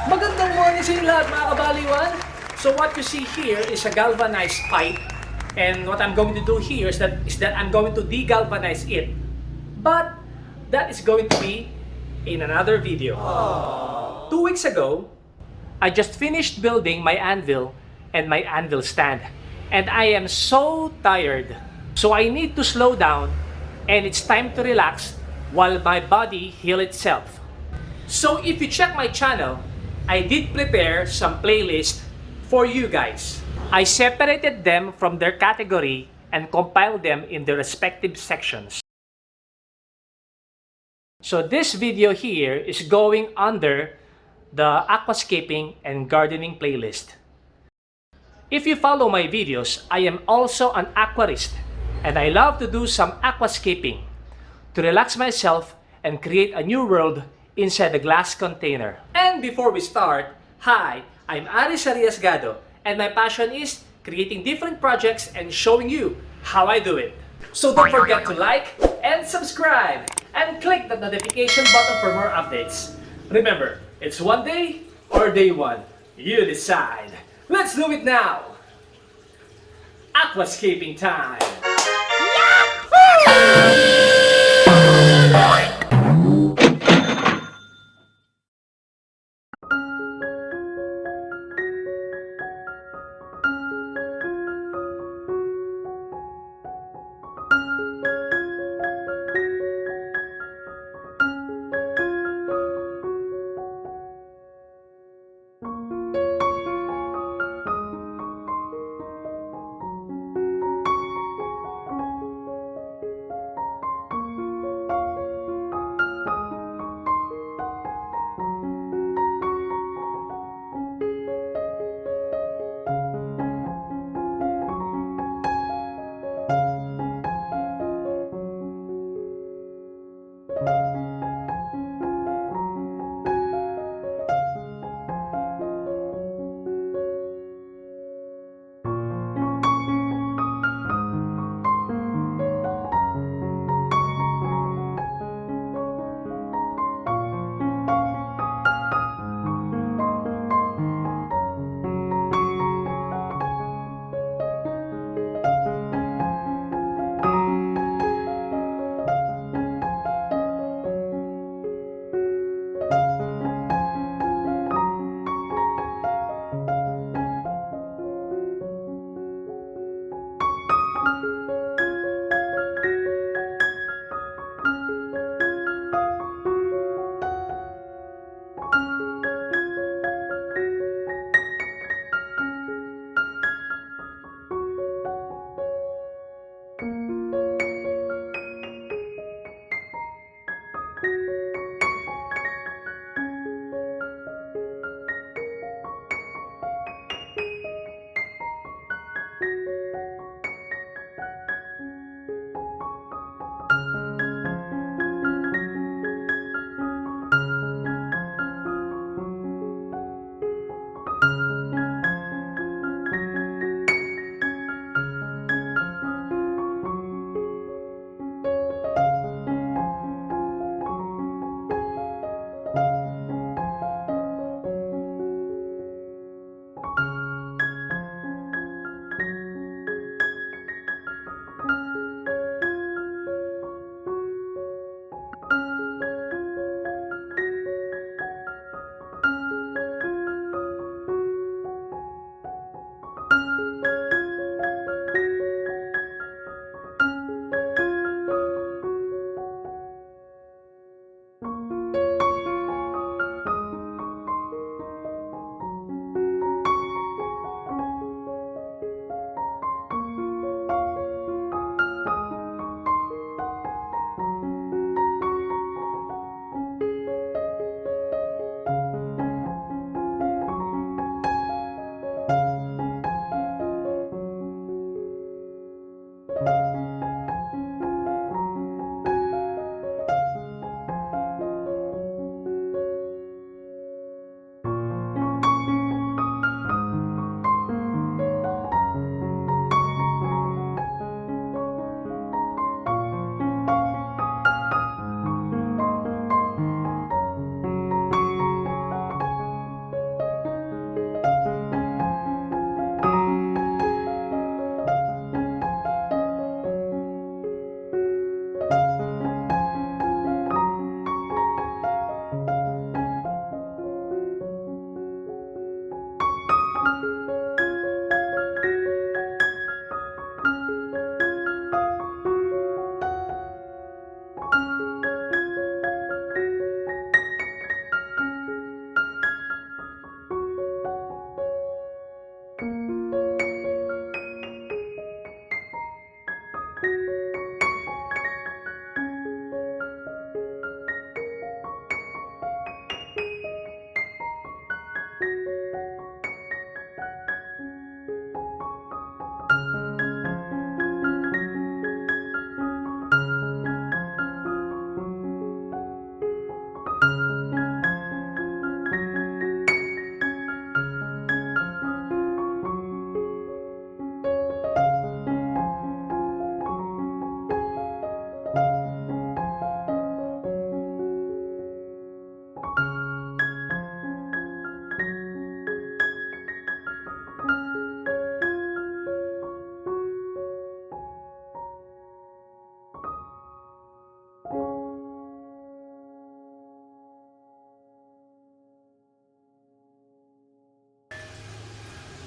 Magandang morning sa inyo lahat mga kabaliwan. So what you see here is a galvanized pipe, and what I'm going to do here is that I'm going to degalvanize it. But that is going to be in another video. 2 weeks ago, I just finished building my anvil and my anvil stand, and I am so tired. So I need to slow down, and it's time to relax while my body heals itself. So if you check my channel, I did prepare some playlists for you guys. I separated them from their category and compiled them in their respective sections. So this video here is going under the Aquascaping and Gardening playlist. If you follow my videos, I am also an aquarist, and I love to do some aquascaping to relax myself and create a new world inside the glass container. And before we start, hi, I'm Aries Arriesgado, and my passion is creating different projects and showing you how I do it. So don't forget to like and subscribe and click the notification button for more updates. Remember, it's one day or day one. You decide. Let's do it now! Aquascaping time!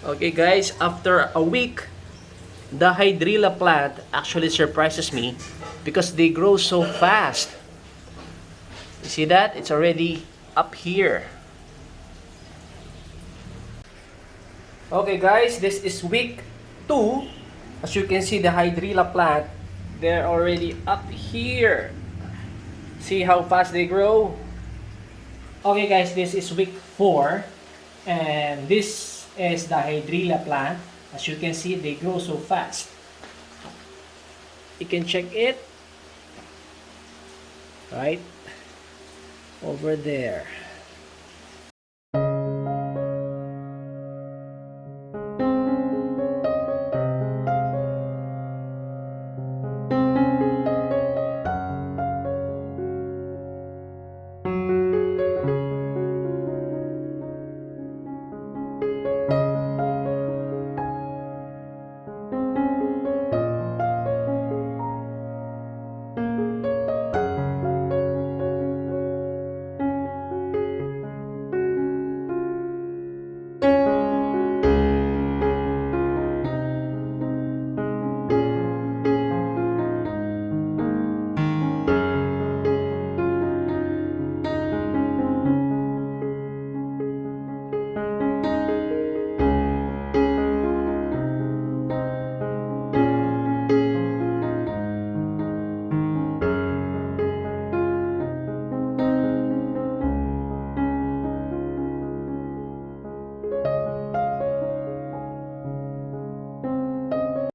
Okay guys, after a week, the hydrilla plant actually surprises me because they grow so fast. You see that? It's already up here. Okay guys, this is week 2. As you can see, the hydrilla plant, they're already up here. See how fast they grow? Okay guys, this is week 4. And this is the hydrilla plant. As you can see, they grow so fast. You can check it. Right? Over there.